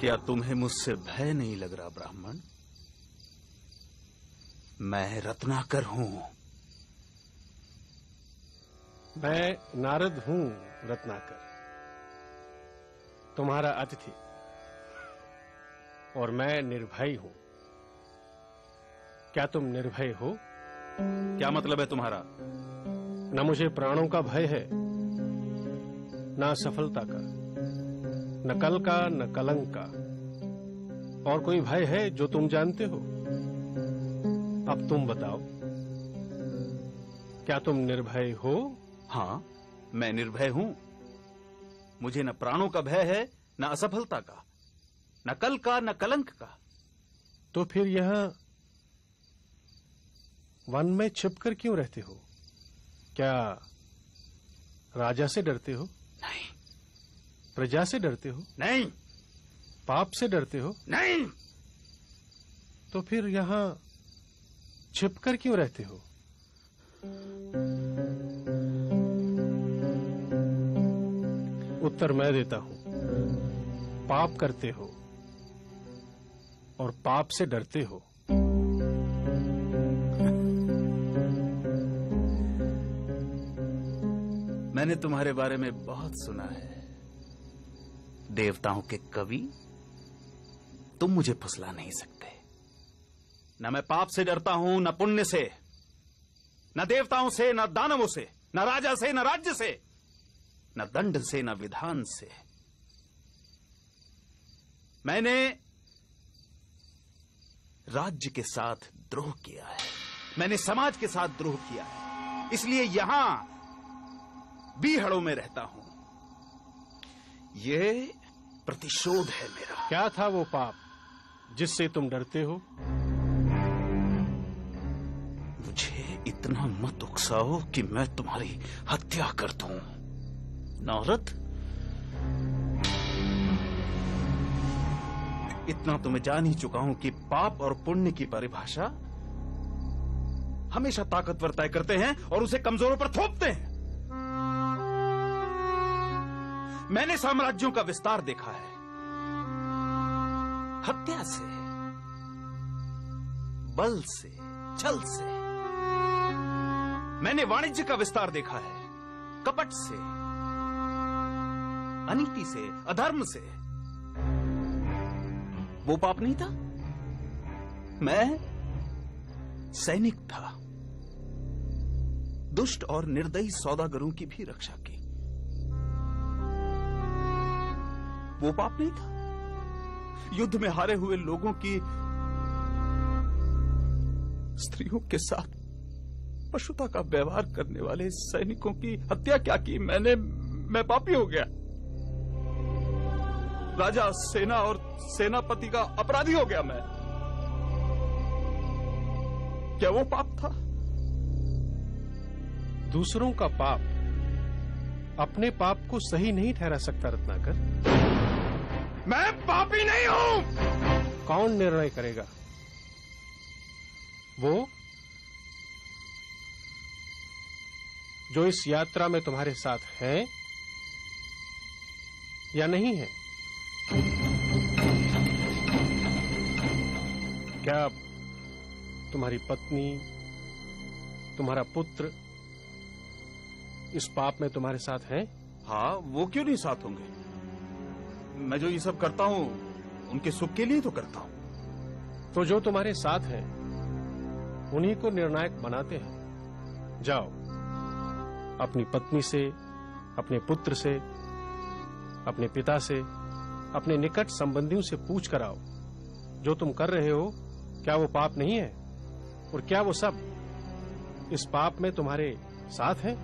क्या तुम्हें मुझसे भय नहीं लग रहा ब्राह्मण? मैं रत्नाकर हूं। मैं नारद हूं रत्नाकर, तुम्हारा अतिथि, और मैं निर्भय हूं। क्या तुम निर्भय हो? क्या मतलब है तुम्हारा? न मुझे प्राणों का भय है, न सफलता का, न कल का, न कलंक का। और कोई भय है जो तुम जानते हो? अब तुम बताओ, क्या तुम निर्भय हो? हाँ, मैं निर्भय हूं। मुझे न प्राणों का भय है, न असफलता का, न कल का, न कलंक का। तो फिर यहां वन में छिपकर क्यों रहते हो? क्या राजा से डरते हो? नहीं। प्रजा से डरते हो? नहीं। पाप से डरते हो? नहीं। तो फिर यहां छिपकर क्यों रहते हो? उत्तर मैं देता हूं। पाप करते हो और पाप से डरते हो। मैंने तुम्हारे बारे में बहुत सुना है। देवताओं के कवि, तुम मुझे फुसला नहीं सकते। न मैं पाप से डरता हूं, न पुण्य से, न देवताओं से, न दानवों से, न राजा से, न राज्य से, न दंड से, न विधान से। मैंने राज्य के साथ द्रोह किया है, मैंने समाज के साथ द्रोह किया है, इसलिए यहां बीहड़ों में रहता हूं। यह प्रतिशोध है मेरा। क्या था वो पाप जिससे तुम डरते हो? मुझे इतना मत उकसाओ कि मैं तुम्हारी हत्या कर दूं। नारद, इतना तो मैं जान ही चुका हूं कि पाप और पुण्य की परिभाषा हमेशा ताकतवर तय करते हैं और उसे कमजोरों पर थोपते हैं। मैंने साम्राज्यों का विस्तार देखा है, हत्या से, बल से, छल से। मैंने वाणिज्य का विस्तार देखा है, कपट से, अनीति से, अधर्म से। वो पाप नहीं था। मैं सैनिक था, दुष्ट और निर्दयी सौदागरों की भी रक्षा की। वो पाप नहीं था। युद्ध में हारे हुए लोगों की स्त्रियों के साथ पशुता का व्यवहार करने वाले सैनिकों की हत्या क्या की? मैं पापी हो गया। राजा, सेना और सेनापति का अपराधी हो गया मैं। क्या वो पाप था? दूसरों का पाप अपने पाप को सही नहीं ठहरा सकता रत्नाकर। मैं पापी नहीं हूं। कौन निर्णय करेगा? वो जो इस यात्रा में तुम्हारे साथ है या नहीं है? क्या तुम्हारी पत्नी, तुम्हारा पुत्र इस पाप में तुम्हारे साथ हैं? हाँ, वो क्यों नहीं साथ होंगे? मैं जो ये सब करता हूं उनके सुख के लिए तो करता हूं। तो जो तुम्हारे साथ हैं उन्हीं को निर्णायक बनाते हैं। जाओ, अपनी पत्नी से, अपने पुत्र से, अपने पिता से, अपने निकट संबंधियों से पूछ कर आओ, जो तुम कर रहे हो क्या वो पाप नहीं है? और क्या वो सब इस पाप में तुम्हारे साथ हैं,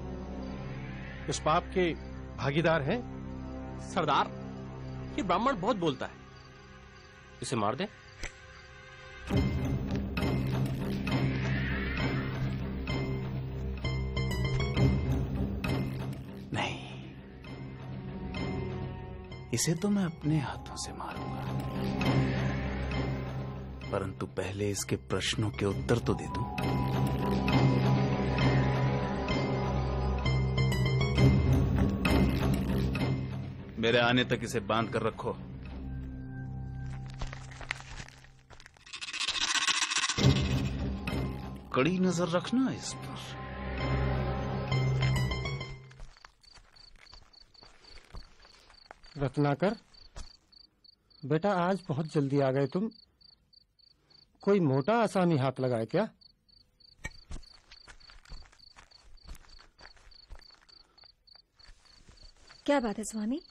इस पाप के भागीदार हैं? सरदार, ये ब्राह्मण बहुत बोलता है, इसे मार दें। नहीं, इसे तो मैं अपने हाथों से मारूंगा, परंतु पहले इसके प्रश्नों के उत्तर तो दे दूं। मेरे आने तक इसे बांध कर रखो। कड़ी नजर रखना इस पर। रत्नाकर, बेटा आज बहुत जल्दी आ गए तुम। कोई मोटा आसामी हाथ लगाए क्या? क्या बात है स्वामी,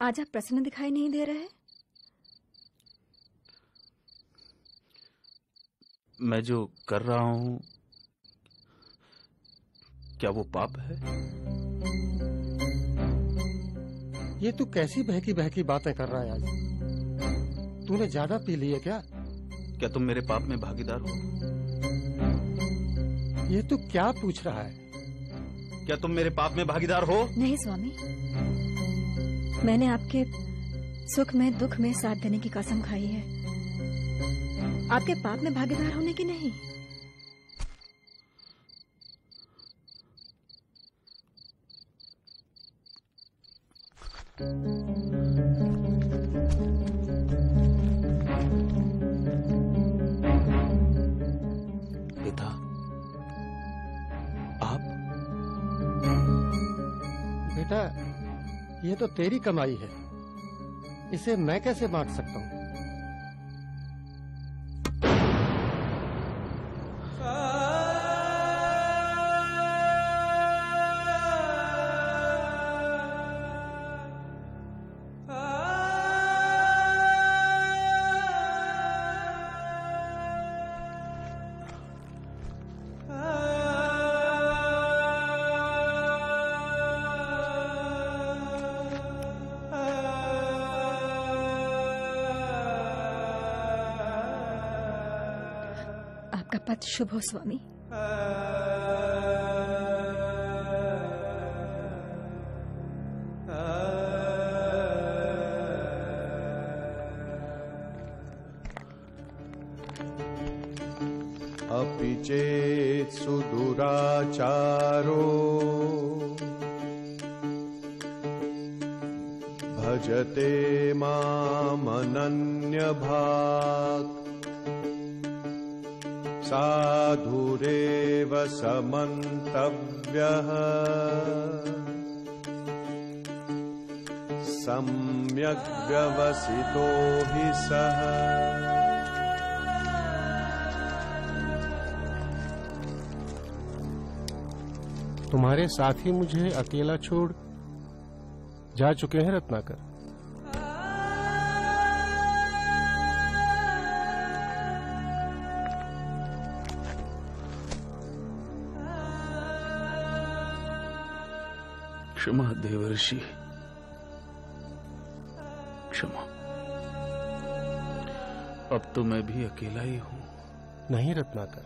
आज आप प्रसन्न दिखाई नहीं दे रहे? मैं जो कर रहा हूं, क्या वो पाप है? ये तू कैसी बहकी बहकी बातें कर रहा है आज? तूने ज्यादा पी ली है क्या? क्या तुम मेरे पाप में भागीदार हो? ये तू क्या पूछ रहा है? क्या तुम मेरे पाप में भागीदार हो? नहीं स्वामी, मैंने आपके सुख में दुख में साथ देने की कसम खाई है, आपके पाप में भागीदार होने की नहीं। पिता, आप? बेटा, ये तो तेरी कमाई है, इसे मैं कैसे बांट सकता हूँ? आपका पथ शुभ हो स्वामी। अपि चेत् सुदुराचारो भजते मामनन्यभाक् साधुरेव समन्तव्यः सम्यक् व्यवसितो हि सः। तुम्हारे साथी मुझे अकेला छोड़ जा चुके हैं रत्नाकर। क्षमा देवर्षि, क्षमा। अब तो मैं भी अकेला ही हूं। नहीं रत्नाकर,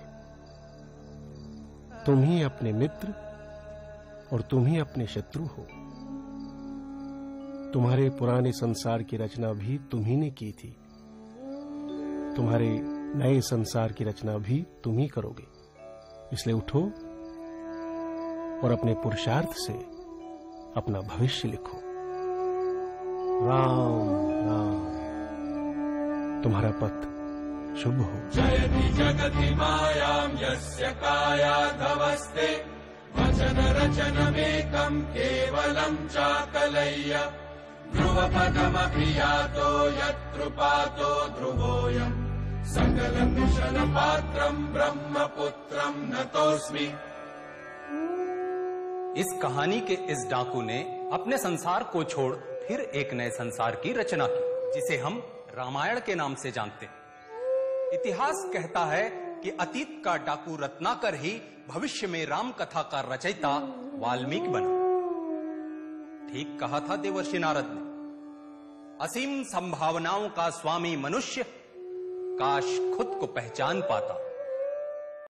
तुम ही अपने मित्र और तुम ही अपने शत्रु हो। तुम्हारे पुराने संसार की रचना भी तुम ही ने की थी, तुम्हारे नए संसार की रचना भी तुम ही करोगे। इसलिए उठो और अपने पुरुषार्थ से अपना भविष्य लिखो। राम राम, तुम्हारा पथ शुभ हो। जयति जगति मायां यस्य कायाधवस्ते वचन रचनमेकं केवलं चाकलय्य ध्रुवपदमपि यातो यत्कृपातो ध्रुवोऽयं सकलकुशलपात्रं ब्रह्मपुत्रं नतोऽस्मि। इस कहानी के इस डाकू ने अपने संसार को छोड़ फिर एक नए संसार की रचना की, जिसे हम रामायण के नाम से जानते हैं। इतिहास कहता है कि अतीत का डाकू रत्नाकर ही भविष्य में राम कथा का रचयिता वाल्मीकि बना। ठीक कहा था देवर्षि नारद ने, असीम संभावनाओं का स्वामी मनुष्य काश खुद को पहचान पाता।